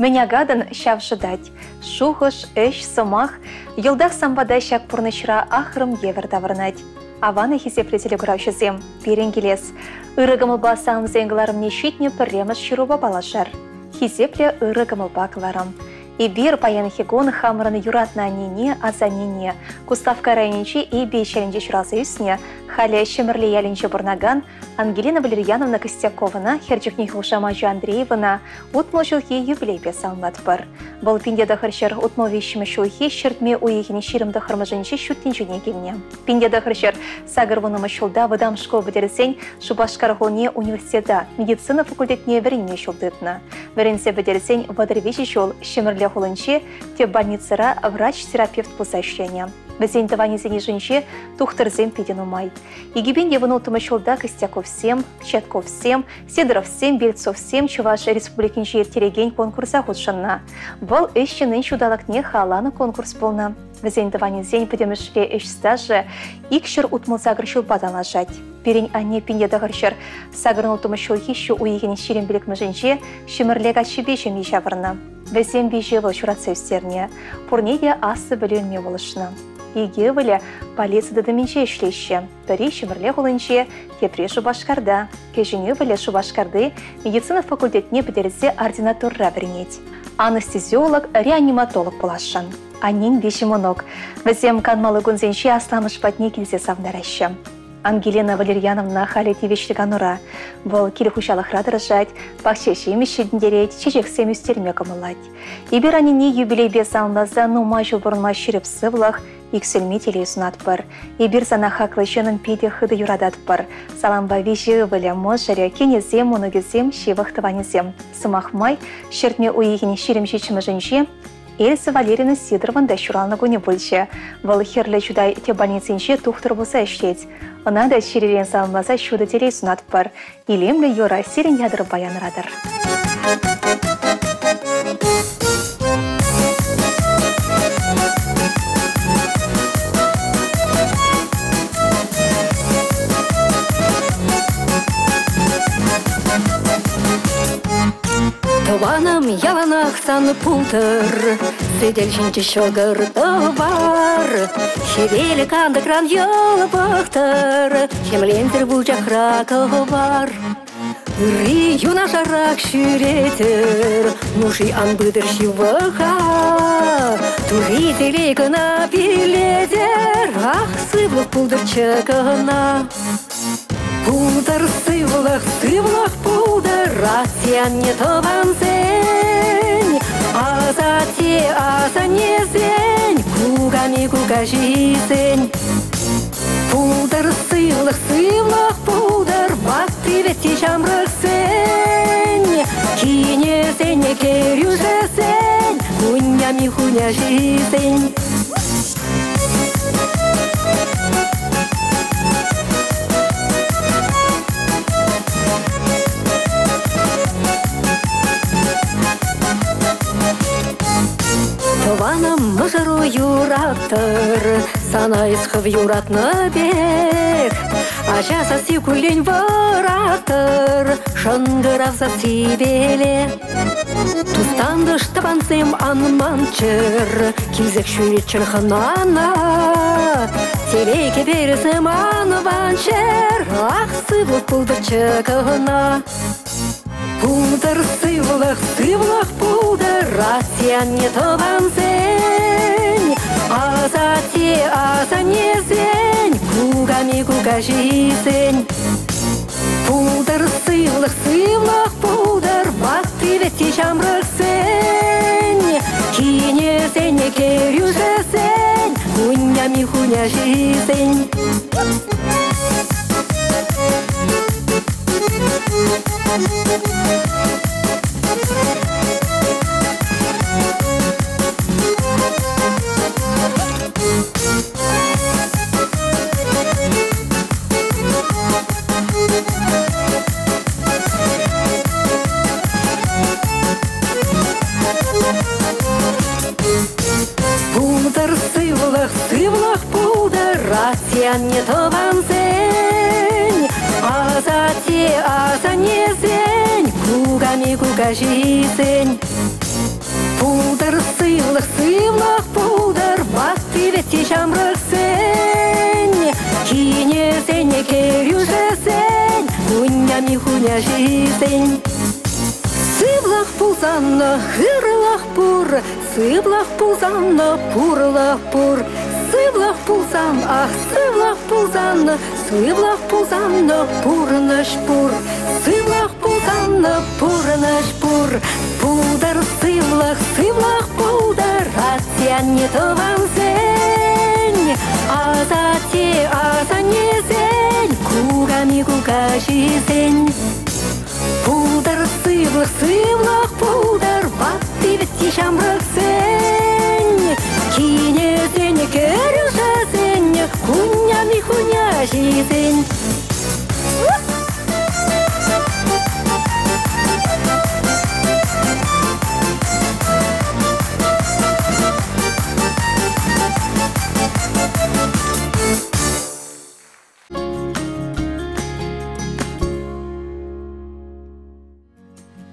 Менягадан шав ждать. Шухыш, эш, сомах, елдах самбада шак пурнышра ахрым евер давырнать. Аваны хисепле телеграфшызем, перенгелес. Ырыгымылба самзенгларым нешитне пірреміз шыруба балашар. Хисепле ырыгымылба кыларым. И бир паян хигон хамраны юратна анине, азанине. Куставка райничи и бейчалинче шуразы үсне, халя шемірле ялинче бурнаган, Ангелина Валерьяновна Костяковна, Херчикних Ушамаджи Андреевна, утмолшылхи юбилей песалнат бар. Бұл пиндеда хыршыр утмолвещімі шулхи шыртме уехіне ширымды хырмыжынче шуттенчуне келіне. Пиндеда хыршыр сагырвынымы шулда выдам школ бідерсен Шубашкархоне университета медицина факультетне веренне шулдытна. Веренсе бідерсен вадырвеші шул шемірле хулынче те больницара врач-терапевт пусащення. Везень таванезени женщи тухтырзем пиден умай. Игибен евнутымы шулда Костяков 7, Чатков 7, Сидоров 7, Бельцов 7, Чуваш республикинче ертереген конкурса худшынна. Бұл эшченен шудалакне халаны конкурс болна. Везень таванезень пидемішле эш стажы икшір утмыл загыршыл бадалажать. Перень ане пиндеда гыршыр сагырнутымы шулхи шу уегені ширен білікмі женщи шимірлега шибешем ешавырна. Везем бежевы шурацевстерне, пурнеде асы білінме болышны. Иге вілі полицияда дымінче ішлеші. Бірі шымірле ғылынче, кепре Шубашкарда. Кежіне вілі Шубашкарды медицина факультетіне бідерізе ординатурра бірінет. Анестезиолог, реаниматолог болашын. Анин бешімонок. Візем канмалы гүнзенше асламыш патне келсе савнарашы. Ангелина Валерьяновна халет евешлиганура. Бұл келі хушалық радыржать, бақшеші емешедін дерет, чечексем үстерме кымылать. Ибір анине юбилей бес алмаза нума жыл бұрынма шіріп сывлық, иксельме телесунат бар. Ибір зана хақлы жөнін пейде хыды юрадат бар. Саламба вежі вілі можыря кенезем, моногезем, шевақтыванезем. Сымақмай, шертме уегіне шерім жечімі жынже, Эльса Валерина Сидоровна шурална гуне больше. Вал херле чудай те больницинче тухтыр болса эшлеть. Она да ширен салмаса шуда телесунат бар. Илемле юра сирен ядыр баян радыр. Таваным яланах сан пултыр, Сыдельчинче шогыр товар. Шевелі канды кран йол бақтыр, Шемлендір бұлжақра ковар. Үрі юна жарақ шүретір, Нуши анбыдыр шивыға. Тури телегіна биледер, Ах, сывлық пулдыр чығына. Пулдыр сывлық пулдыр, Расиян не тованзень, Азате азанезень, Кугами куга жизнь. Пулдыр сывлық пулдыр, Бақты ветте жамрықсень, Кинезень керюжесень, Хунями хуня жизнь. Таваным мұжыру юраттыр, Сана исқып юратны бек. Ажаса сикулен вараттыр, Шындырав за сибеле. Тустанды штабансым анманчыр, Килзек шүрет чырхынана. Телеке бересім анванчыр, Ах, сывлық пулдыр чығына. Пулдыр сывлық пулдыр, Расиян не тованзень, Азате азанезень, Кугами куга жизнь. Пулдыр сывлық пулдыр, Бақты ветте жамрықсень, Кинезень керюжесень, Хунями хуня жизнь. Пулдыр сывлық пулдыр, Расиян не тованзень, Азате азанезень, Кугами куга жизнь. Пулдар сывлах пулдар, басты вети жамрық сен. Кине сене керюже сен, хунями хуня жизнь. Сывлах пулзанна, хырлах пур, сывлах пулзанна, пурлах пур. Сывлах пулзан, ах, сывлах пулзанна, сывлах пулзанна, пурнаш пур. Сывлах пулзанна, пурнаш пур. Пулдар сывлах пулдар, асян не тован сень. Аза не сень, кугами кугаши сень. Пулдар сывлах пулдар, батты ветти жамрық сень. Кине сене керюша сень, хунями хуня жизнь.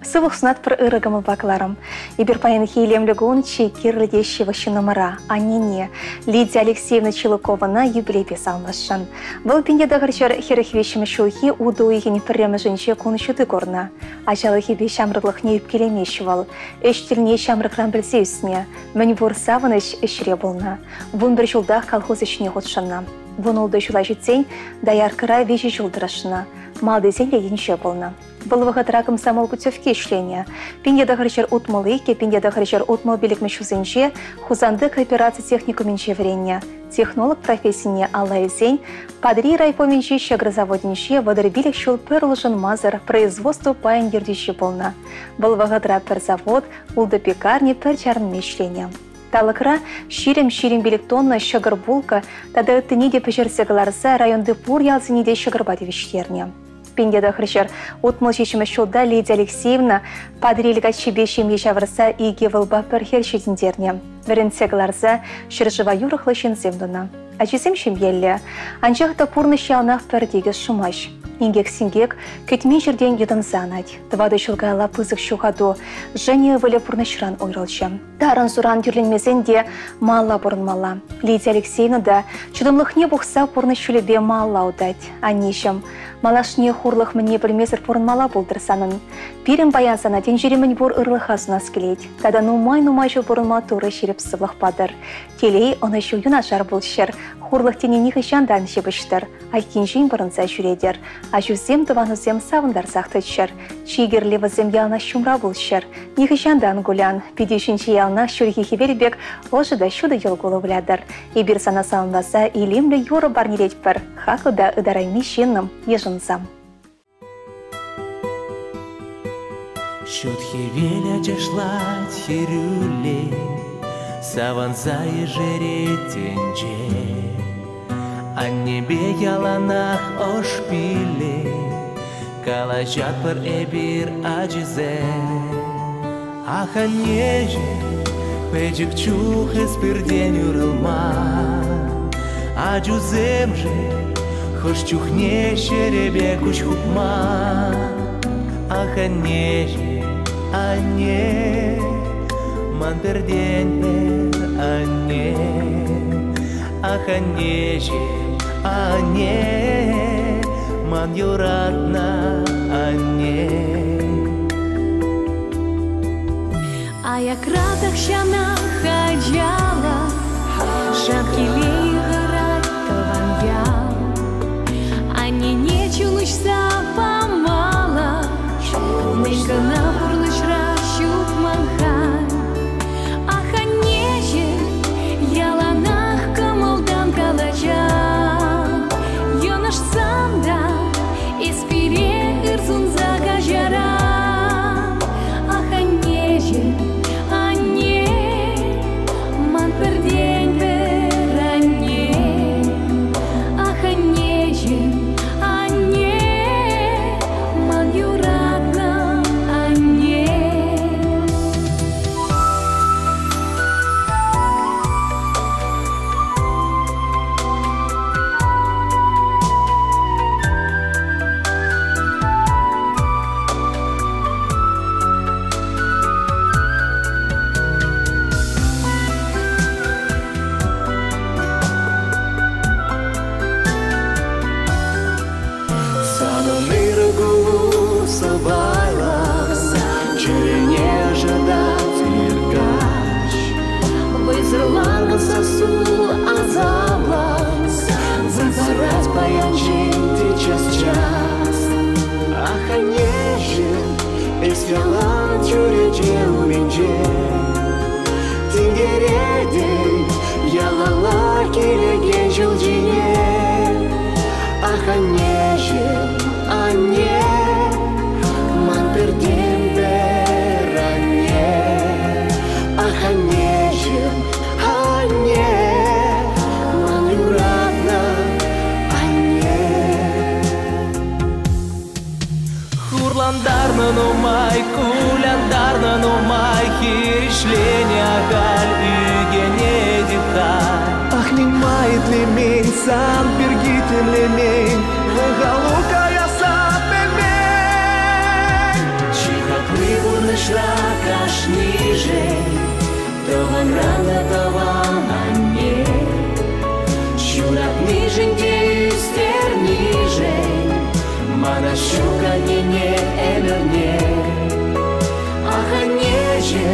Сывых снат про ырыгамы бакларым. Ибер паян хейлемлегун чекир ледещего номера, а не Лидия Алексеевна Челукова на юбилей писалмашын. Был пеньеда горчар херехвещим шухи удуиги не прямо женще кончуты горна. А жалахи бешамрыглых не юбкелемещевал. Эштельне шамрыкран білсеюсне. Мән бурсавыныш эшребулна. Вун бір жылдах колхоз ішіне ғотшынна. Вун олды жула жетсен, даяр кырай вежі жылдырашына. Малды зен леденше болна. Был выходра комсомол путевки шления. Пеньеда горчар утмалыки, пеньеда горчар утмал билик мешузенже, хузанды кооперации техникуменче врения. Технолог профессии Аллайзень, подри райпоменче щегрозаводенче, водорбилик щул перлужен мазер, производство паян ердище полна. Был выходра перзавод, улда пекарни перчарн мешления. Талыкра ширим биликтонна щегрбулка, тада тыниде пешерсегаларса районды пур ялзениде щегрбадевиштерне. Пеньеда хрещер утмал чечімі шулда Лидия Алексеевна падреліға чебешем ешавырса иге вылба перхершетіндерне. Веренсегаларса шыржыва юрықлы шенземдуна. Ачесем шемелле, анчақта пурны шалнақ пердеге шумаш. Ингек-сингек көтмен жерден едін занать. Твады шылға лапызық шуғаду, және вылі пурнышран ойралчы. Тарын зуран тюрленмезен де мала бұрынмала. Лидия Алексеевна да чудымлық не бұқса пурнышулебе мала удать. Анешім, малашне хурлық мне білмезір пұрынмала болдырсанын. Пирім баянсана ден жеремін бұр ұрлықасына скелет. Тада нумай жыл бұрынма туры шеріп сывлық падыр. Келей оны шу юнашар болшыр. Хурлық тенені хышандан шебіштір. Айкенжен бұрынса жүредер. Ажузем тыванызем савындар сақтычыр. Чигерлі візем ялна шумра болшыр. Нихышандан гулян. Педешінші ялна шүрхи хевербек ожыда шуды елгулы влядыр. Ибір сана салынбаса илемлі юры барнелет бір. Хақыда ыдарайми шенным ежынсам. Шут хевеля жашлать херюле, саванса ежеретенже. А небе яланах ошпиле, калачат пар эбир аджизе. Аха неже, печик чух эспирден юрылма. Аджузем же, хош чухне шеребе куч хупма. Аха неже, а не, ман перден пер, а не. Аха неже, а не, ман юратна, а не. А я кратах щана хаджала, шапкилей грать таванья. А не чулыш запамала, нынка напурлыш ращук манхай. Аха неже, яланах камалдан калача. Йонаш санда, испире ирзун загажара. Аха неже, а не, ман пердень перань. сосу азаблан Зазарать паянчик ты час Аханежин Эсвялан тюреже уменже Тингередей Ялала келеген жылжине Аханежин Ане Ман перден беране Аханежин Ане Ман юратна Ане Хурландарна номай Куляндарна номай Хиришления галь Үгене дихай Ах, не мает ли мень, сан пергитен ли мень, Вагалука я сам пельмень. Чихаклы бурнышра каш ниже, То ван рана, то ван анне. Щурак нижень, деюстер ниже, Мана щука не эмерне. Ах, анеже,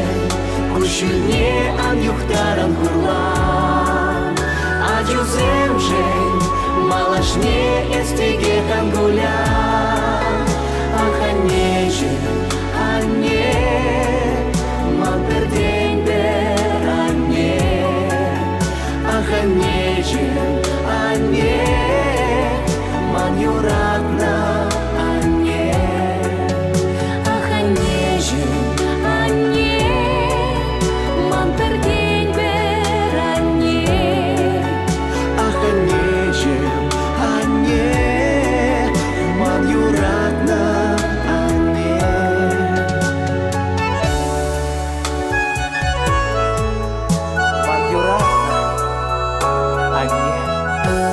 Кушюльне ан юхтаран курлан. Адюзем жень, малашне эстиге хангулян. Ах, анеже, ане, ман пердень беране. Ах, анеже, ане, ман юратна ане. Ах, анеже, ане, ман пердень беране. Ман юратна ане. Ман юратна ане.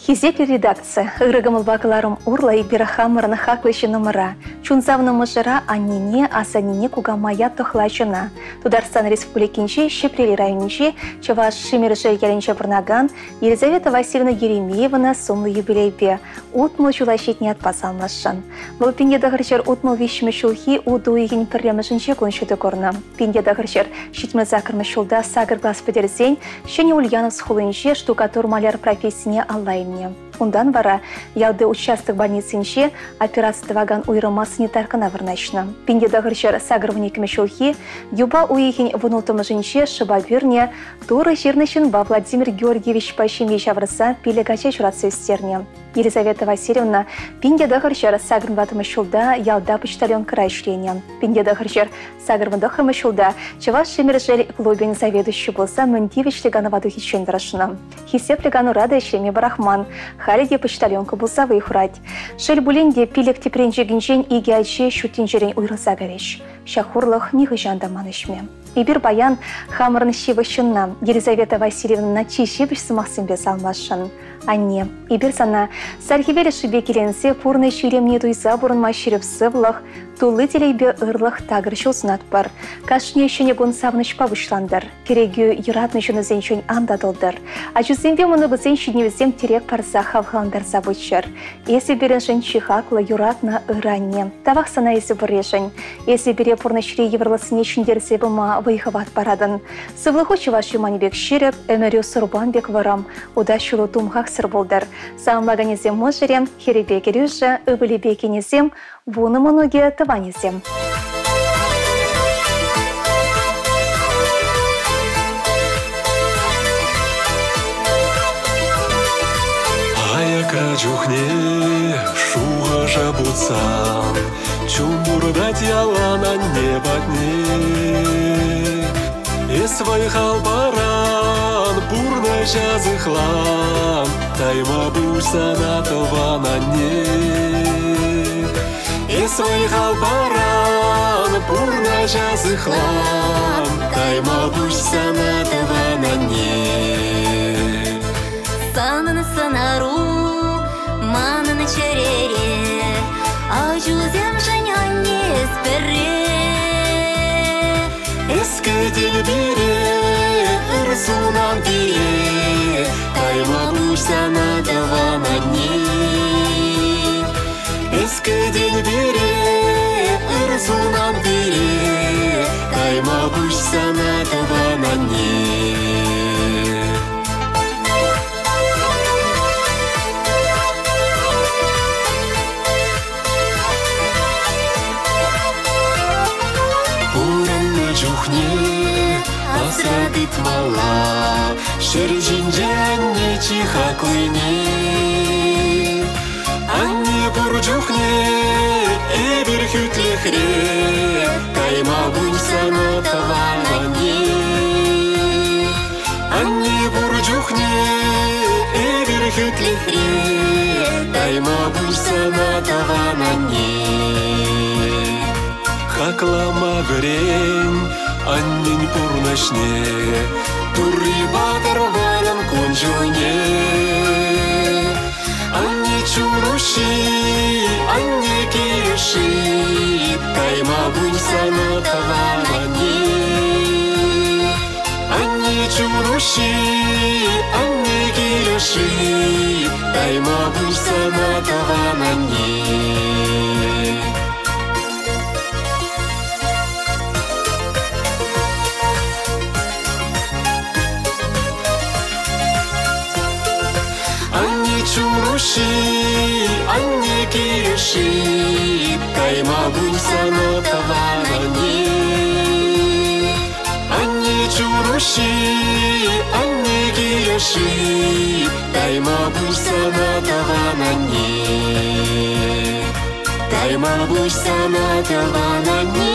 Хизепли редакция. Ырыгымыл бакыларым урла и бирахамырны хаклыщы номера. Чунзавны мыжыра аннине, асанине кугамая тохлачына. Тударстан республикинче, Щепрели районинче, Чаваш Шимирыше Яленче Бурнаган, Елизавета Васильевна Еремеевна сумлы юбилейбе. Утмыл чулащетне отпасалмашын. Бұл пенде дағырчер утмыл вещімі шулхи уду егін пірлемішінче коншуды корны. Пенде дағырчер шитмі закырмы шулда сагыр глаз педерзень, шене Ульянов схулынче штукатур маляр профессияне аллайне. Ундан бара ялды участок больницынче операция тываган уйрыма санитаркана вырнашна. Пенде дағырчер сагыр вникіме шулхи, юба уйхин вынутымы жынче шыба бюрне, туры жирнышын ба Владимир Георгиевич Пащемье шаврыса пилегача чурасы үстерне. Елизавета Васильевна пенде дағырчер сагыр ватымы шулда ялда почтальон край шления. Пенде дағырчер сагыр вындықымы шулда Чаваш Шимиржель клубен заведующий болса Мындивич леганова духичен дырашына. Хисеп легану рада ишлеме барахман, халиде почтальонка болса выйхурать. Шель буленде пилек тепренже гинчен иге аче шутинжерен уйрылса гареш. Шахурлых нихы жандаман ишме. Ибир баян хамырны шивышынна Елизавета Васильевна начи шивыш сымақсынбе салмашын. Анне, ибир сана сархивелі шибе келенсе пурны ширемне туйса бұрынма ширіп сывлық, тулы телейбе ырлық тагыр шылсынат бар. Кашне шене гон савныш павышландыр. Керегю юратны жыны зенчен андадылдыр. А жүзембе мұны бұзен шидневізем терек парса хавхандар забычыр. Есі берен жын чихаклы юратна ыранне. Тавақ сана есі бұрешін. Есі бере пурны шире еврлысыне шіндерсе бұма выйхават парадын. Сывлығы чываш юманебек ширіп, өмірі сұрбанбек варам. Уда шулу тумхақ сыр болдыр. Самлаганезем можерем, херебе керюжі, үбілебе кенезем, вуны мұнуге тыванезем. Аяка чухне, шуға жабуцан, чумбурдать ялана небатне. И свой халбаран, бурна жазыхлан, тайма буйса на тована не. И свой халбаран, бурна жазыхлан, тайма буйса на тована не. Санын сынару, манын черере, а жүзем женян не сперре. Эскедел бире, ырсунан бире, тайма буйса на тована не. кеден бере, ырсунан бере, кайма буш санатова нане. Уранны жухне, асрадыт мала, шержинже анне чихаклыне. Анне буржухне, эбир хүтлехре, кайма буш санатова нане. Анне буржухне, эбир хүтлехре, кайма буш санатова нане. Хаклама грень, аннень пурнашне, турри батарванам конжуне. Анне чуруши, анне кириши, кайма буш санатова нане. Анне чуруши, анне кириши, кайма буш санатова нане. Чуруши, анне кириши, кайма буш санатова нане. Анне чуруши, анне кириши, кайма буш санатова нане. Кайма буш санатова нане.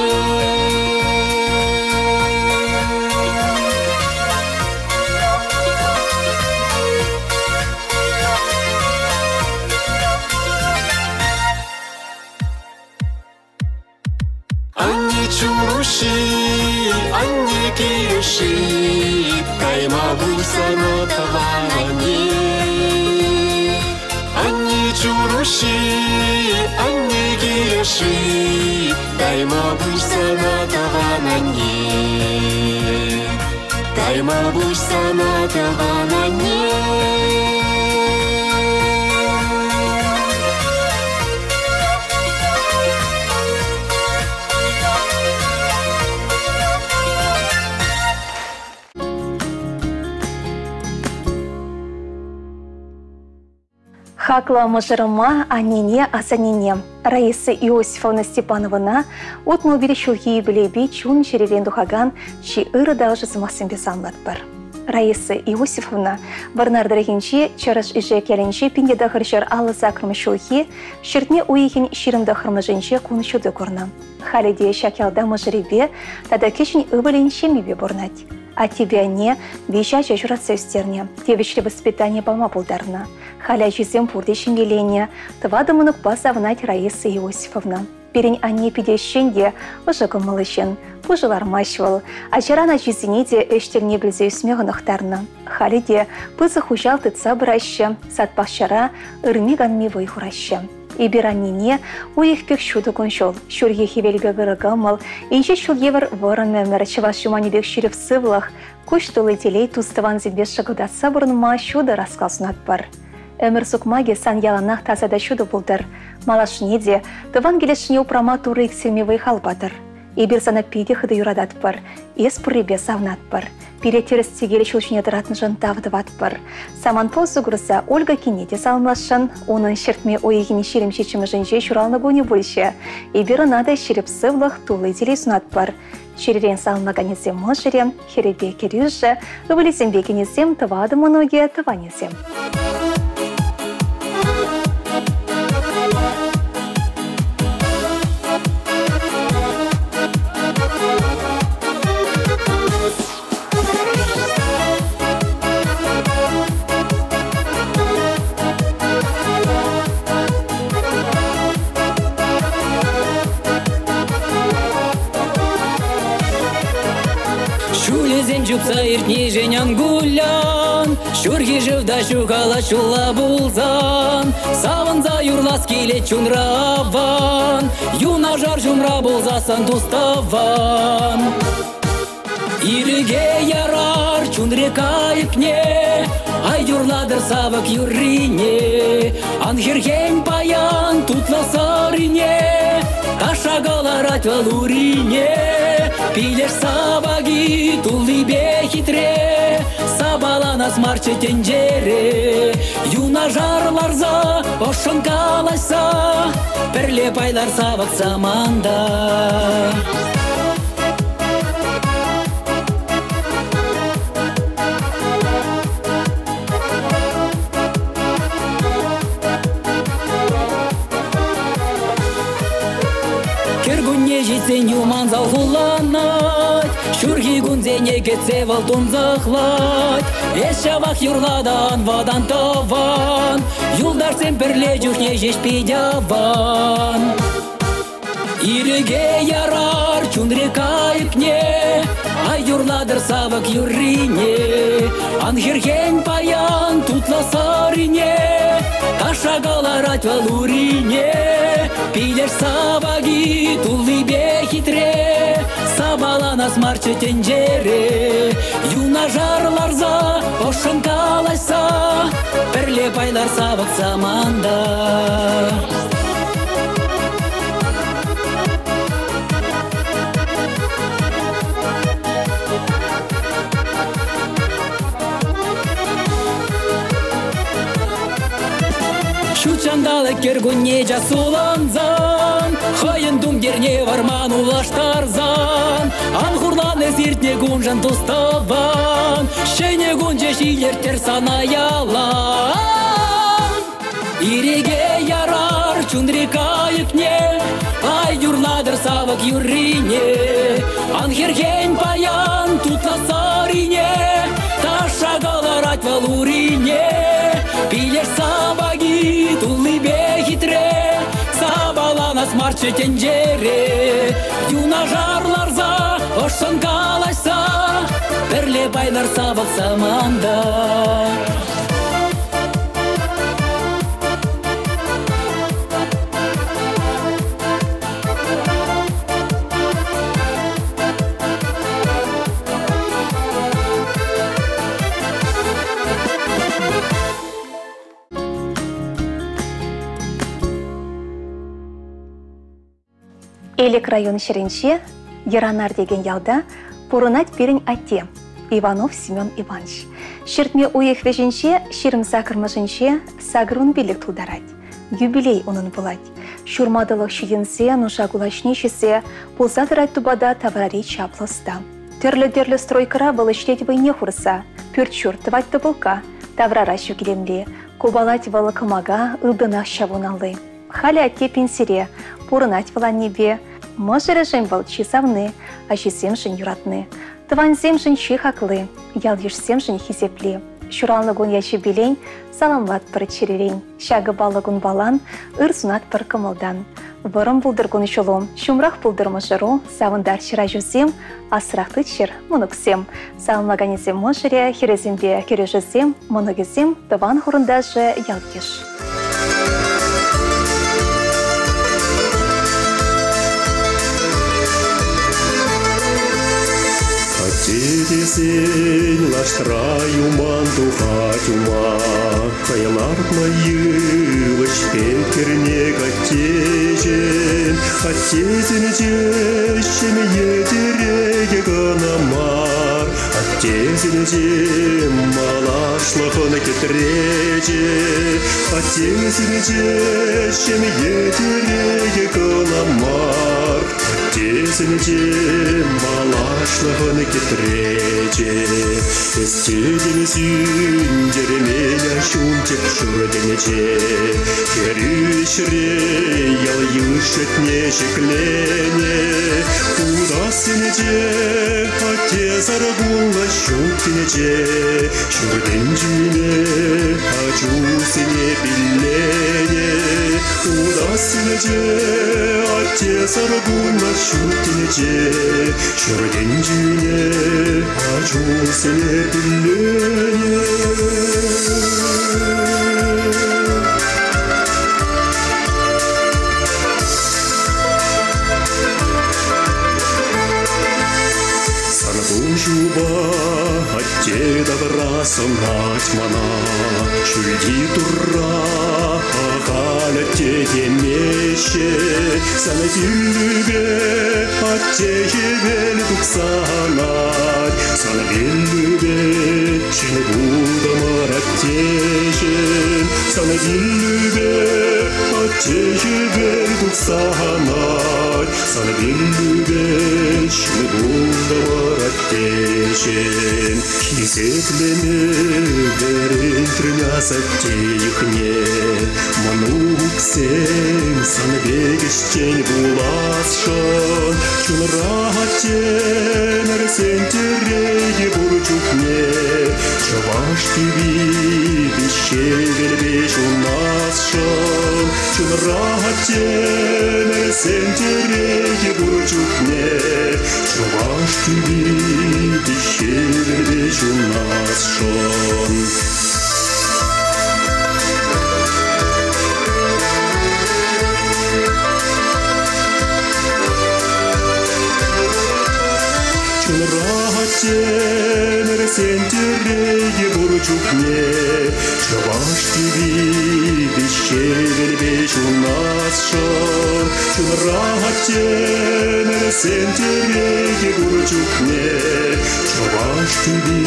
Чуруши, анне кириши, кайма буш санатова нане. Анне чуруши, анне кириши, кайма буш санатова нане. Кайма буш санатова нане. Хакла мажырыма аннене асанене. Раиса Иосифовна Степановна отмыл берешулги білейбе чун черевен духаган чи ыры далжы зымасын бесанлат бар. Раиса Иосифовна барнардырыгенче чараш иже келенче пиндеда хырчар алы закрымы шулги шертне уйген ширымда хырмыженче куншуды корна. Халиде шакялда мажыребе тада кешін ыбыленче мебе борнать. А тебе не вещача жураться устерне, девичье воспитание балма булдарна. Халя жизем пурдешин веление, твадамынук басавнать Раиса Иосифовна. Перень они пидещенде, ожагом малышен, пужылар мащвал, а жарана жизенеде эштельне близе усмеганахтарна. Халиде пызы хужал тыца браща, сатпахшара ырмиган мивой хураща. И бираннине уих пек шуды коншол, шурге хевелбе гырыгамал, инче шулгевар ворон мемер чеваш жумани бек ширев сывлах, куш телей туставан зимбеш шагыда сабырнма шуды рассказнат бар. Өмір сукмаге сан яланах тазада шуды булдар. Малашнеде, тыван келешіне упрама туры иксемевый халбатыр. И бир сана пиде хыды юрадат бар, ес пурребе савнат бар. Пире терестегелі шулшыне дыратны жантавдыват бар. Саман ползу гурса Ольга кинете салмлашын, оның шертме ойегіне шерім шечімі жынже шуралны гоне бөліше. И бир нада шереп сывлах тулы делей сунат бар. Шеререн салмаганезем мыжыре, херебе керюжі, ывылезем бекенезем тывады моноге тыванезем. Жупса иртни женян гулян, шурги живда шукала шула булзан, саванза юрлас келе чунраван, юна жар жумра булзасан туставан. Ириге ярар чунре кайпне, ай юрладыр савык юрине, анхерхень паян тутла сарине, ташагаларат валурине, пилеш сабаги тулибе хитре, сабаланас марче тенджере, юна жарларза ошын калайса, перле пайлар савык заманда. Кергунне житсен юман зал хуланать, шурги гунзене кетсе валтун захлать, эс шавах юрладан вадан таван, юлдарсен перле жухне жеш пидяван. Иреге ярар чундре кайпне, ай юрладыр савык юрине, анхерхень паян тутла сарине, ташагаларат валурине, пилеш сабаги тулибе хитре, сабаланас марче тенджере, юна жарларза ошын калайса, перле пайлар савык заманда. Шучандалы кергунне жасуланзан, хайын думдерне варман улаштарзан, анхурланы зиртне гунжан туставан, шейне гунже шилертер санаялан. Иреге ярар чундри кайыкне, ай юрладыр савык юрине, анхерхень паян тутла сарине, ташагаларат валурине, пилеш сабаги тулибе хитре, сабаланас марче тенджере, юна жарларза ошын калайса, перле байлар савык заманда. Элек район шеренче, Яранар деген ялда, пурынать перень ате, Иванов Семен Иванович. Шертме уех веженче, ширым сакырмышынче, сагрун билік тулдарать. Юбилей онын булать. Шурмадылық шүйенсе, нуша гулашнешесе, пулзадырать тубада таварари чаплыста. Терлі-терлі стройкара балыштет войне хурса, пюрчур тывать тыбылка, таврара шүкелемле, кубалать валыкымага, ылдынақ шавуналы. Халі атте пенсере, пурынать вала небе, можыры жын был чисавны, а чисем жын юратны. Тыванзем жын чихаклы, ял ешсем жын хизепле. Шуралнығын яши билень, саламлат пыр черерень. Шагы балығын балан, ыр сунат пыр кымылдан. Вырым бұлдыргын шолом, шумрақ бұлдырмы жыру, савындар шыра жүзем, асырақты чыр мұнықсем. Саламлаганезем можыре, херезембе кере жүзем, мұнығызем, тыван хұрында жы ял еш. Тедесен лаштраю мантухатюма, Кайларт майылыш пекерне гатежен, Оттезен жешем едереге гынамар, Оттезен жем малашлығын кетреже, Оттезен жешем едереге гынамар, Оттезен жем малашлығын кетреже, Эстеден сүндереме шунтеп шурденеже, Керішре ял юшетне шеклене, Удасынеже атезар була шунтенеже, Шурден жіне ачусыне биллене, Удасынеже атезар була шунтенеже, Шурден жіне ачусыне биллене. Жуба, отте добра сонать мана, чуйди тура, халя теге меще, санадиллюбе, аттеге вел туксанать, санадиллюбе, чини будамар аттежен, санадиллюбе, аттеге вел туксанать, санадиллюбе, чини будамар аттежен. Хизетлеме берен трыняс аттеихне, мануксен санбегештен буласшан, чунрахатен эрсентереге бурчукне, чаваштиви бещевелбеш унасшан, чунрахатен эрсентереге бурчукне, чаваштиви бещевелбеш унасшан. Чунрахатен эрсентереге бурчукне, чаваштиви бещевелбеш унасшан, чунрахатен эрсентереге бурчукне, чаваштиви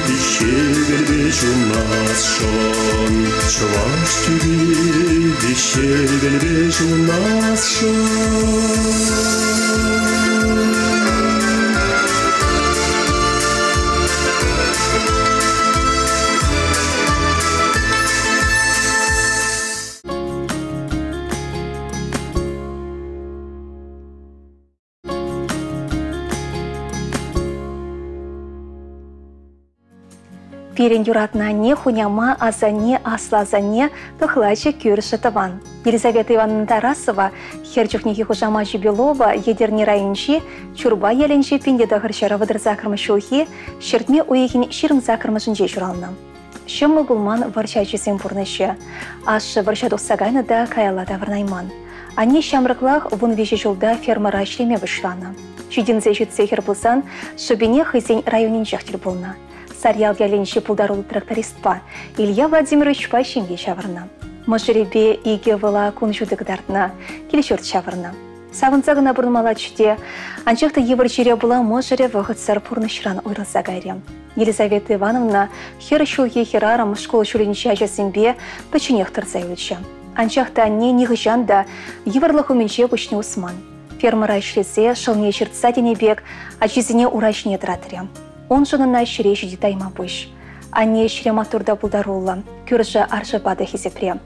бещевелбеш унасшан, чаваштиви бещевелбеш унасшан. Пирен юратна не хуняма, азане, аслазане, тохлаче кюрши таван. Елизавета Ивановна Тарасова, херчухнихи хужама Жибелова, едерни райончи, чурба еленчи пиндеда харчара вадыр закрма шулхи, шертме уехин ширм закрма жинже журална. Шымы булман варчачи симпурнышы, ашы варчадух сагайны да каялада варнайман. Они шамрыклах вун вежі жолда фермара шлеме вышлана. Чудинзе житсе хербулсан, шубине хызень районин жахтел булна. Сарьял яленчи пулдарулы трактористпа, Илья Владимирович пайшенге шавырна. Мажыребе иге вала кунжудык дартна, келешерт шавырна. Савынзагына бұрнмала чуде, анчақта евір жере була мажыре вағытсар пурнышран ойрылса гайре. Елизавета Ивановна хер шулге херарам школ шуленча жасымбе пачынех тұрзайлычы. Анчақта не нығыжанда евірлық уменче бушне усман. Фермара ишлесе шылне жыртса денебек, ачизіне урачне тратыря. Он жынына ширеші детайма бұш. Ане ширема турда бұлдарулла, көржі аржыбады хезепре.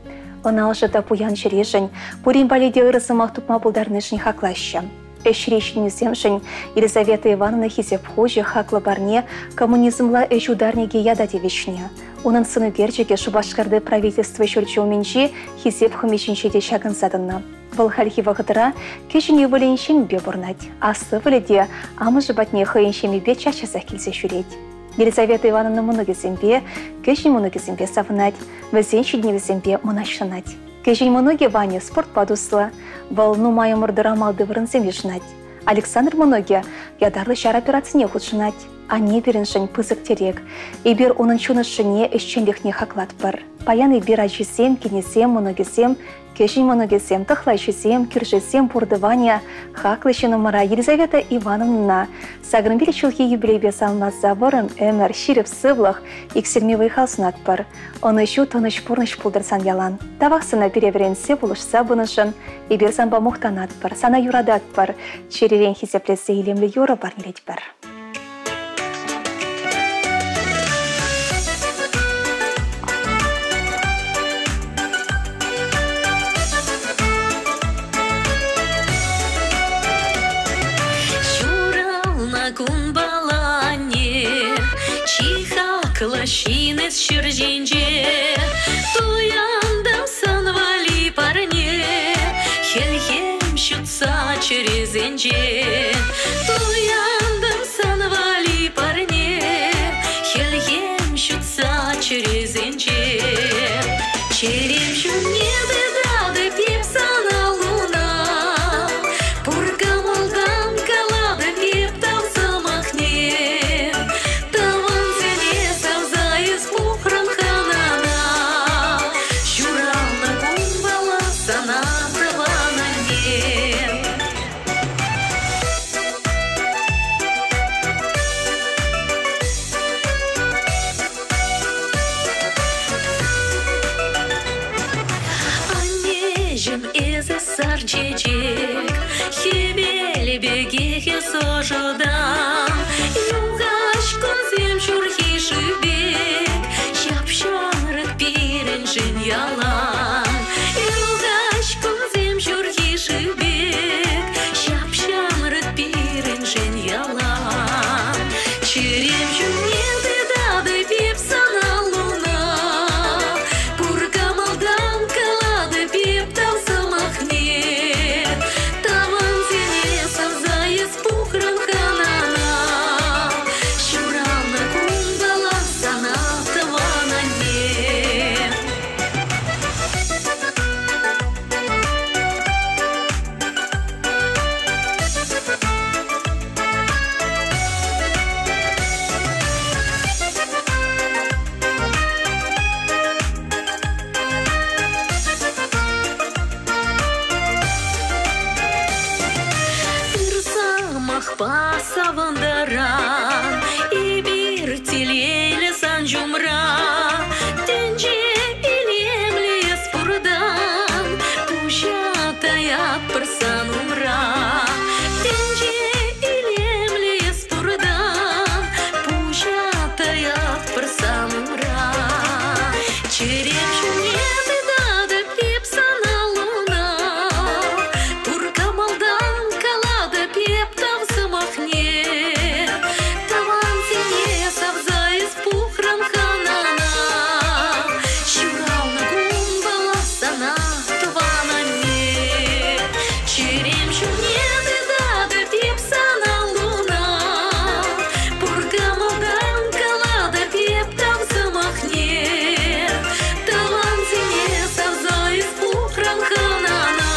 Она жыда пуян ширешін, пурин баледе ырысымақ тупма бұлдарнышын хақлашы. Эшрешін үземшін Елизавета Ивановна хезеп хожи хақлы барне коммунизмла ударнеге яда девешне. Onun сыны герчеге шубашқарды правительство шүрчеуменші хезеп хымешіншеде шагын задынна. Бұл халхи вағыдыра кешіне валеншен бе бұрнать, асы валеде амы жыбатне хыйыншеме бе чачасақ келсе жүрет. Елизавета Ивановна мұнығызембе, кешін мұнығызембе савынать, візен шедневізембе мұнашынать. Кешін мұнығы ване спорт падусла, бұл нумайы мұрдыра малды вырынзембе жынать. Александр мұнығы ядарлы шар операцияне худшынать. Ане беріншін пызық терек, ебер оның чунышыне ішченліхне хақлат бір. Паян ебер ажисем, кенесем, мұнығызем, кешін мұнығызем, тұхлайшызем, кіржізем, бұрдывания, хақлышыны мұра Елизавета Ивановна. Сағырын білі чулхи юбилейбе салмаза вырын өмір ширіп сывлық, ексерме вайхалсын атпыр. Оны шу тоныш пұрныш пулдырсан ялан. Тавақсына переверенсе бұлышса бұнышын, ебер санба мұқтан атпыр, сана юрада атпыр, черерен хизеплесе елемлі юра барнелет бір. Лощинец черзинже, туяндам санвали парне, хельхем щутся через инже, туяндам санвали парне, хельхем щутся через инже, черем щут не бедады пипсана луна, пургамалдан калада пиптал самахне. чечек, хебелі бегеге сожудан, юлғаш көзем шурхи шыбек, шапшарық пирен жын ялан, юлғаш көзем шурхи шыбек, шапшарық пирен жын ялан, черем жүнеді дады пеп сана луна, пуркамалдан калады пеп тавсамахне, таван зене савзайыз пухран ханана, шурална кундала сана таванане. Махпа савандаран, и бир телейлі сан жумра, тенже илемлі спурдан, пуща таят пырсан умра, тенже илемлі спурдан, пуща таят пырсан умра, черем шунеты дады пеп сана луна, пуркамалдан калады пеп тавсамахне, таван зене савзайыз пухран ханана, шурална гумбала сана таванане, черем шунеты дады пеп сана луна, пуркамалдан калады пеп тавсамахне, таван зене савзайыз пухран ханана,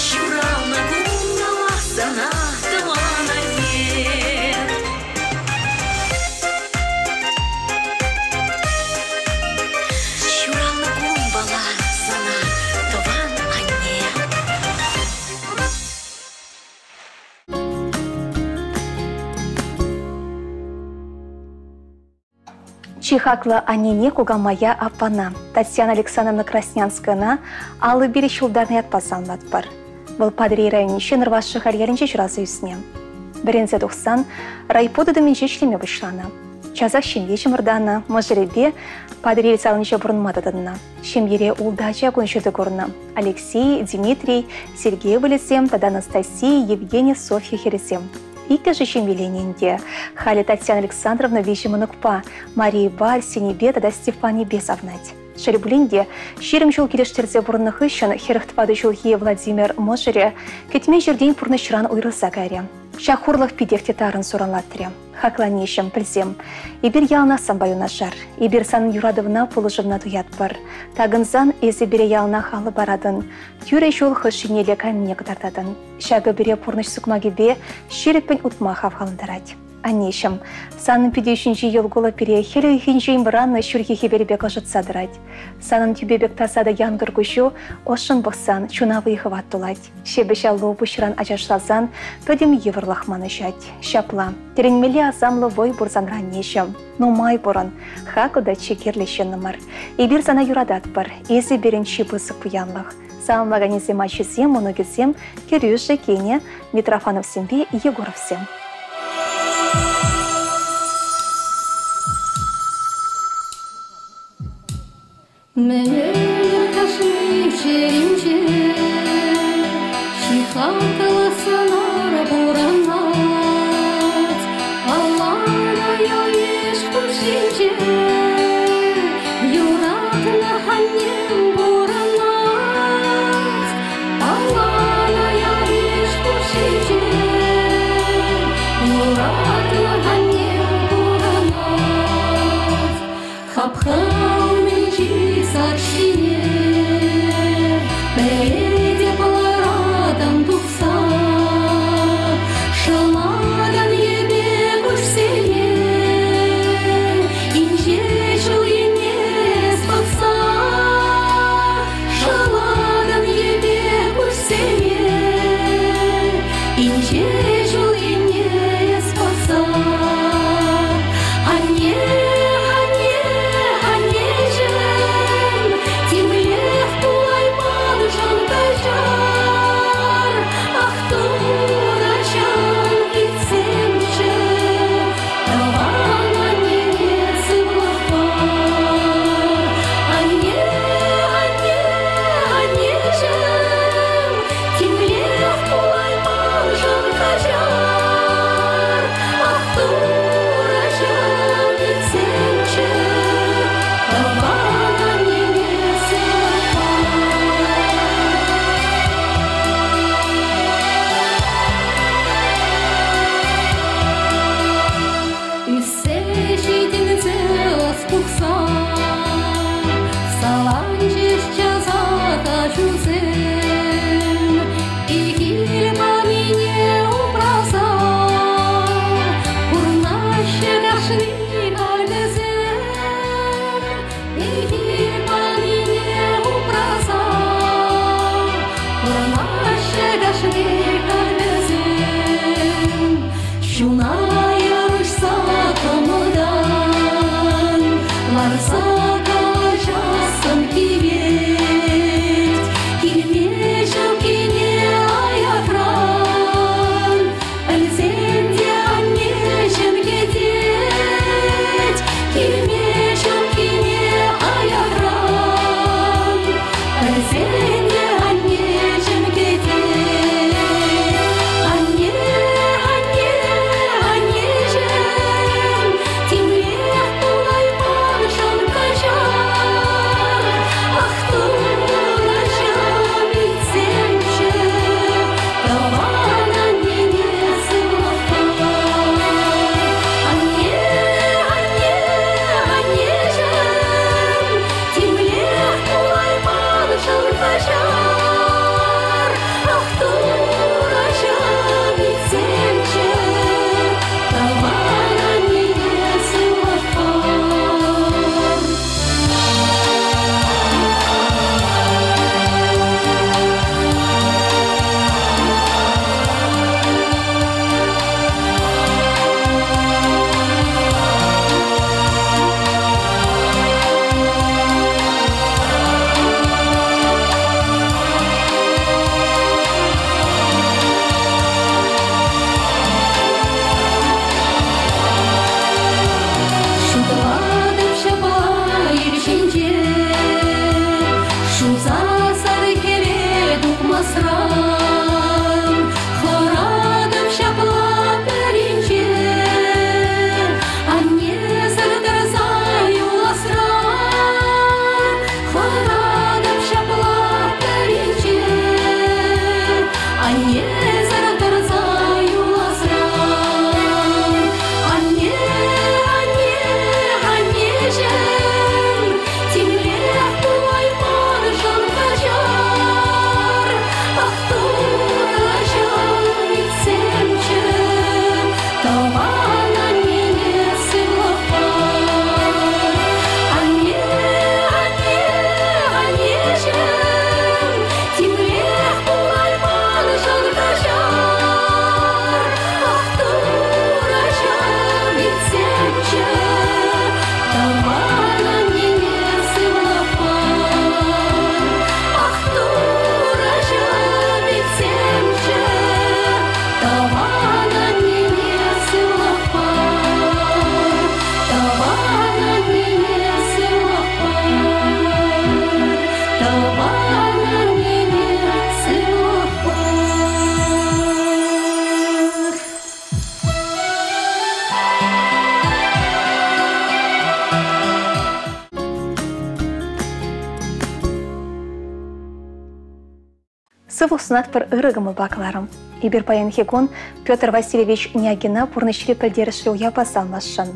шурална гумбала сана таванане. Шурална гумбала сана таванане. Чихакла анине куга моя апана. Татьяна Александровна Краснянская алы бері шулдарны ятпасан бар. Бұл падри районищен рвашы харьярынче жразы үсіне. Бірінзе 90 райподы дымінче шлеме бұшланы. Чазақ шемье жымырданы, мұжыребе падри елсалынче бұрынмадыдына. Шемьере улдача көншеді көріні. Алексей, Дмитрий, Сергей Валесем, тада Анастасия, Евгения, Софья Хересем. Икі же шемьеленінде халі Татьяна Александровна вешімінікпа, Мария Бар, Сенебе, тада Стефания Бесовнать. Шерблинде шерім жол келештерзе бұрынық үшін херықтвады жолге Владимир Можере кетме жерден пұрнышыран ұйрылса кәрі. Шахурлық педекте тарын сұранлаттыры. Хакланешім пілзем. Ибір ялна самбаю нашар. Ибір санын юрадывына пұлыжывна туят бар. Тағынзан езі біре ялна халы барадын. Тюре жол хышынелі кәміне кытартадын. Шағы біре пұрныш сұкмагебе шеріппен ұтма хавхалындарад. Анешім, санын педешінші елгола пере хелі үйхінжейін бұранны шүрхе беребе қажытса дырад. Санын тюбебек тасада янгыр күші, ошын бұқсан, чунавы иғыват тұлад. Шебіша лобы шыран ажашлазан, төдем еврлахманы жад. Шапла, теренмелі азамлы вой бұрзан ранешім. Нумай бұрын, хақыда чекерлешен нымыр. Ибір сана юрадат бар, езі берінші бұзық бұянлық. Самлаганезе мачызем, мұнығызем, Кирюша, Кене, Митрофанов Сембе, Егоров Сем. Мені кашни черінче, чихакала санара буранат, Аллана яеш кушинче, юратна ханнем буранат, Аллана яеш кушинче, юратна ханнем буранат, хапхал сакшине, Шуная рушса камодан, ларса кажасын кивет, килмешев кине аятран, әлзенде аннешем кетет, килмешев кине аятран, әлзенде аннешем кетет. Сыву сунат пір ырыгымы бақыларым. Ибір паян хекон Петр Васильевич Нягина пурнышри пілдерішлі уя басалмашын.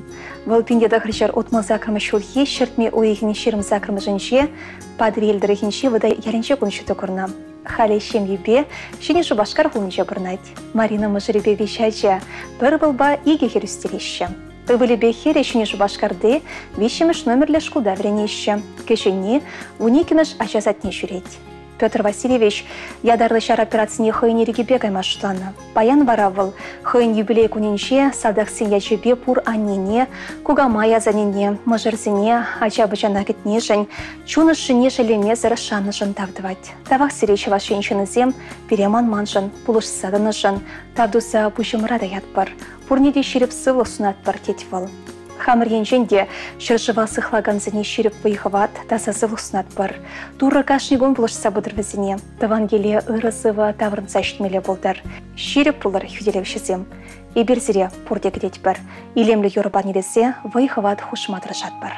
Бұл пиндеді ғыржар отмал закрымы шулхе шертме ойығыне шерім закрымы жынше, падвелдірі хинше вада яренше күнші түкірна. Халі шем ебе, шене жұбашқар ғылынжа бұрнайд. Марина мұжыребе вешайжа, бір былба иге херустелеші. Өвілебе хере шене жұбашқарды вешеміш номерлі шкулда вренеші. Кешіне уникіміш ажазатне жүрет. Петр Васильевич ядарлы шар операцияне хойын ерегебе каймаштаны. Баян баравыл, хойын юбилей күнінше садақсын яжебе пур аннене, кугамая занене, мұжырзіне, ача-бычана кетнежін, чунышыне жәлеме зарашаны жын тавдывать. Тавақ сиречі вашеншіні зем, переман манжын, пулышсадыны жын, тавдуса пұжымырада ятпар. Пурнеде шеріп сывлы сунатпар тетвал. Хамыр енженде шыржыва сыхлаган зіне шеріп выйхыват, таса сывлы сунатпар. Туры кашнигон пулышса бұдыр візіне. Таван келе ырысыва таврынса шетмеле болдар. Шеріп пулар хүделевшізем. Иберзіре пурде кедет бар. Илемлі yorban едесе выйхыват хушматыр жатпар.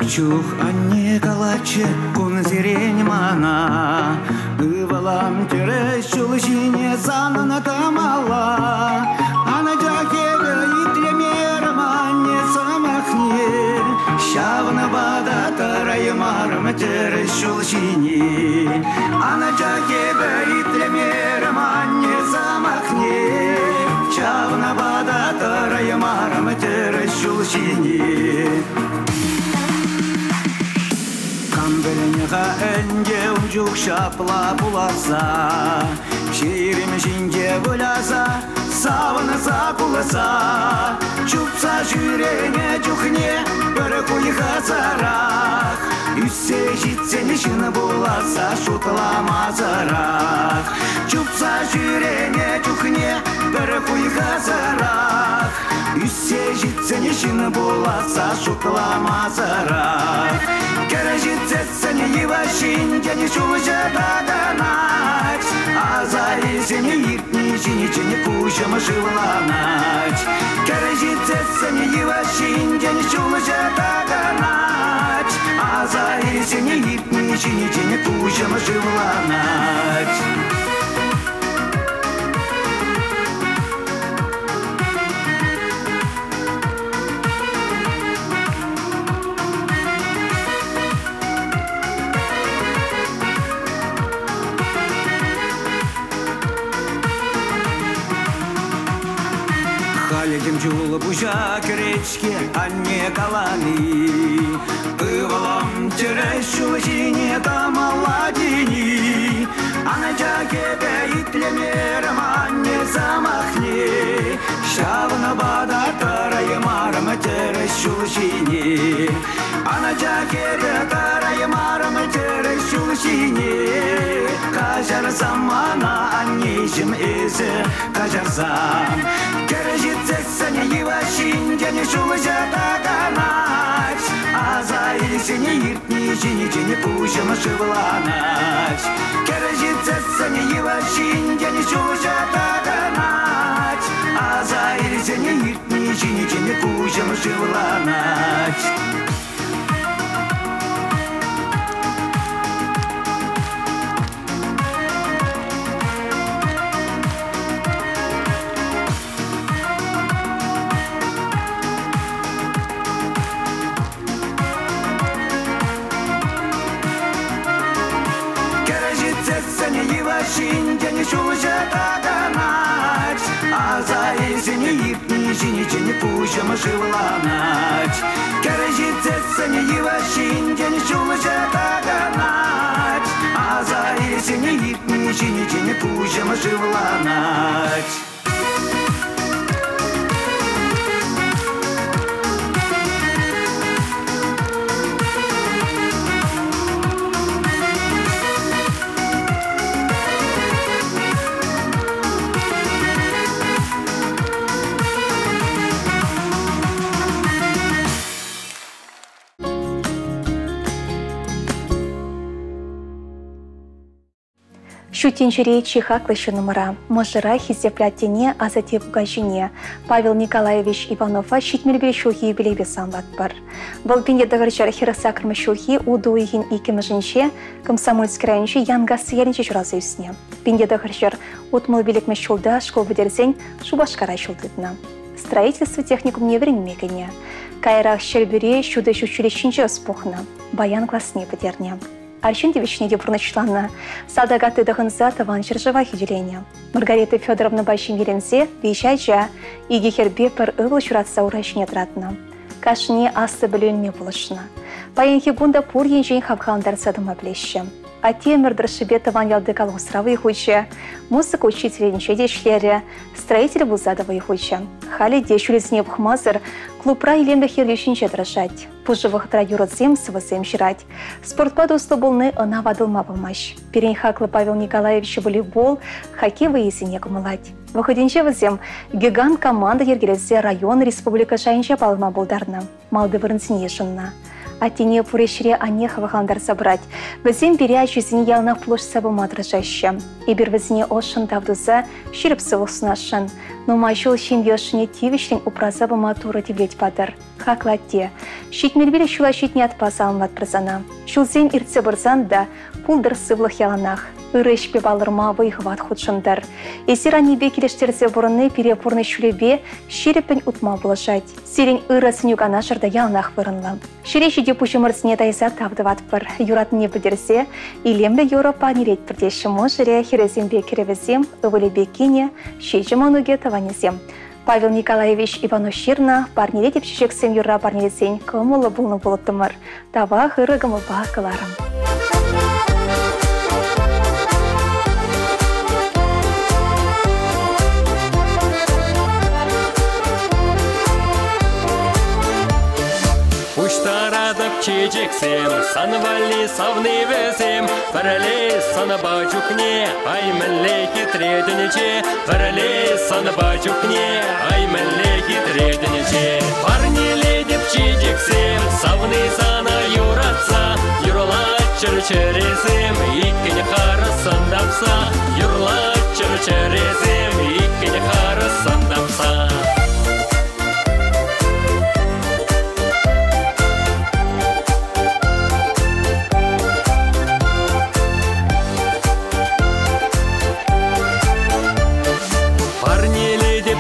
Чух, а не калаче, кун зирень мана. Ывалам тереш чулышине занана тамала. А на джакебе и тремер манне самахне. Шавна бада тараймарам тереш чулышине. А на джакебе и тремер манне самахне. Шавна бада тараймарам марам терещул сине. Камбелнеха энде унжук шапла буласа, шерим шинге буласа, саванаса куласа, чупса жүрене чухне, бір куйха зарах, үссе житсен ішін буласа, шутламазарах, чупса жүрене чухне, бір куйха зарах, үссе житсен ішін буласа, шутламазарах. Кережитсене ивашин, дени шумжа даганать, а за изени иртни жини кушам живланать. Кережитсене ивашин, дени шумжа даганать, а за изени иртни жини кушам живланать. Халидим жулы бужа керечке, а не калани. Ывалам терещу жине тамаладини, а на жакебе итлемерам, а не замахни. Шавна бада тарая марам терещу жине, а на жакебе тарая марам терещу жине. Кажар замана, а нижим изе кажарзам. Кережитсене ивашин, дени шумжа даганать, а за изени иртни жини кушам живланать. Кережитсене ивашин, дени шумжа даганать, а за изени иртни жини кушам живланать. Ивашин, дени шумжа даганать, а за изени иртни жини кушам живланать. Кережитсене ивашин, дени шумжа даганать, а за изени иртни жини кушам живланать. Шутинчерей чихаклышы номера. Мажыра хизеплятене азате бугажине. Павел Николаевич Иванова шитмелбе шулхи юбилейбе самбат бар. Бұл бенде дағырчар хирасакрмы шулхи удуйгин икимыжинче комсомольский районче янгасы яринче журазы үсіне. Бенде дағырчар отмыл белекме шулда школ бідерсен шубашкара шулдытна. Строительство техникум невременмекене. Кайрах шельбюре шуды шучулищинче успохна. Баян классне подерне. Арщин девичне депурначланна. Садагаты дағынса таван жыржыва хиделение. Маргарита Федоровна башин еленсе, вещайча, и гехербе пар ывыл шуратса урашне тратна. Кашне асты білінме болышына. Паянхи гунда пур енжен хабхандар садыма плеще. А темір драшыбе таван ялды калғысравы ихуче, музыка учителенче дешлері, строитель бұзадывы ихуче. Хали дешулезне бұхмазыр, клубра илемді херлешінче драшать. Пужывых троюродзем сывызем жирать. Спортпаду слабылны ына вадылма болмаш. Перен хаклы Павел Николаевич волейбол, хоккей выезіне кумылать. Выходенче візем гигант команда ергелесе район республика жайынче балыма болдарна. Малды вырынсіне жынна. Атине пурешіре анеха вахандар собрать. Візем беря жүзіне ялнақ площ сабыма дрожаще. Ибір візіне ошын давдуза ширіп сывылсынашын. Но майшыл шин вешіне тивишлен упраза бұма тура тевлет падыр. Хаклатте. Шитмербелі шула шитне атпаса алмат прызана. Шулзен иртсе бұрзан да пулдыр сывлық яланақ. Үрішпе балырма вайхват худшындар. Есер анебе келештерзе бұрынны перепурны шулебе шерепін утма бұлышать. Серен ырысын югана жырда ялнақ вырынлы. Шерешеде пушымырсыне тайса тавдыват бір. Юратыне бідерсе, илемлі Европа нерет бірдеші мұжыре херезембе керевізем, өвілебе кене, шежім онуге таванезем. Павел Николаевич Иванов-Ширна парнеле деп шешексем юрра парнелесен кымылы бұлны болыттымыр. Тава хырыгымы ба кыларым. Уштарадып чечексем, санвали савны весем, варале санаба чукне, ай мэлле хитреденече, варале санаба чукне, ай мэлле хитреденече. Парнеле деп чечексем, савны сана юратса, юрла чыр-чыресем, иккене харысындапса, юрла чыр-чыресем, иккене харысындапса.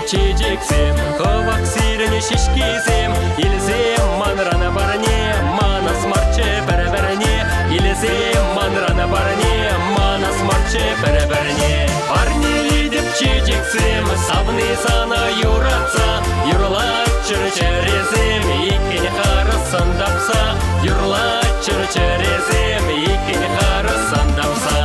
Чечексем, ковак сирене шишкисем, илсем манрана барне, манас марче переберне, илсем манрана барне, манас марче переберне. Парни деп чечексем, савны сана юратса, юрла чыр-чыресем, иккене харысындапса, юрла чыр-чыресем, иккене харысындапса.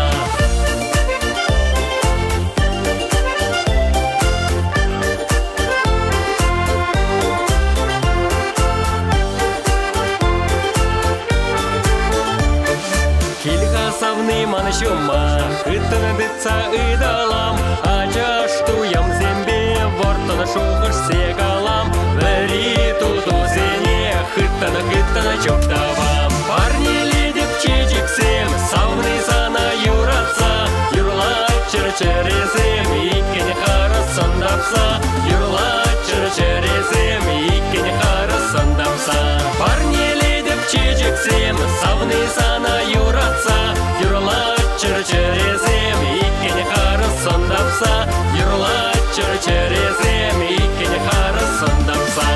Савны манышума, хытын дытса ыдалам, ача штуям зембе, вортана шуғыш сегалам, вәри туду зене, хытана чоптавам. Парнеле деп чечексем, савны сана юратса, юрла чыр-чыресем, иккене харысындапса, юрла чыр-чыресем, иккене харысындапса. Парнеле деп чечексем, савны сана юратса, юрла чыр-чыресем, иккене харысындапса, юрла чыр-чыресем, иккене харысындапса.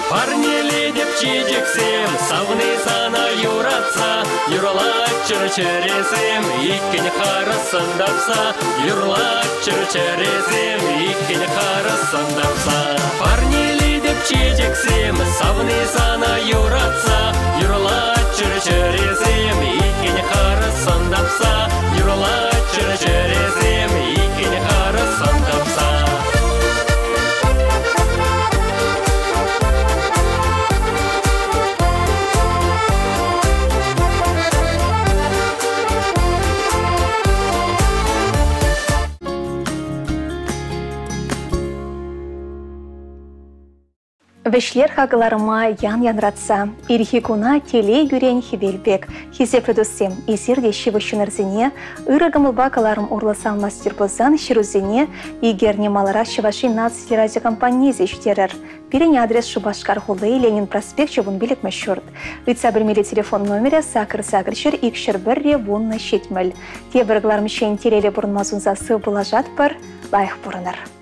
Парнеле деп чечексем, савны сана юратса, юрла чыр-чыресем, иккене харысындапса, юрла чыр-чыресем, иккене харысындапса. Парнеле деп чечексем, савны сана юратса, юрла чыр-чыресем, иккене харысындапса, юрла чыр-чыресем, иккене харысындапса. Вешлер хагыларыма ян-янратса, ирхикуна теле юрен хивелбек, хизепледусем, изирде шивышынырзине, ырыгымылба каларым урласан мастербозан ширузине, игерне малара Шиваши наци радиокомпании зештерер. Перене адрес Шубашкар Хулы, Ленин проспект, Чубун билет мәшшурт. Үтса білмелі телефон номері сакыр-сакыршыр икшір бірре вунна шетміл. Те бірглар мішен терелі бұрынмазунзасы бұлажат бір, лайық бұрыныр.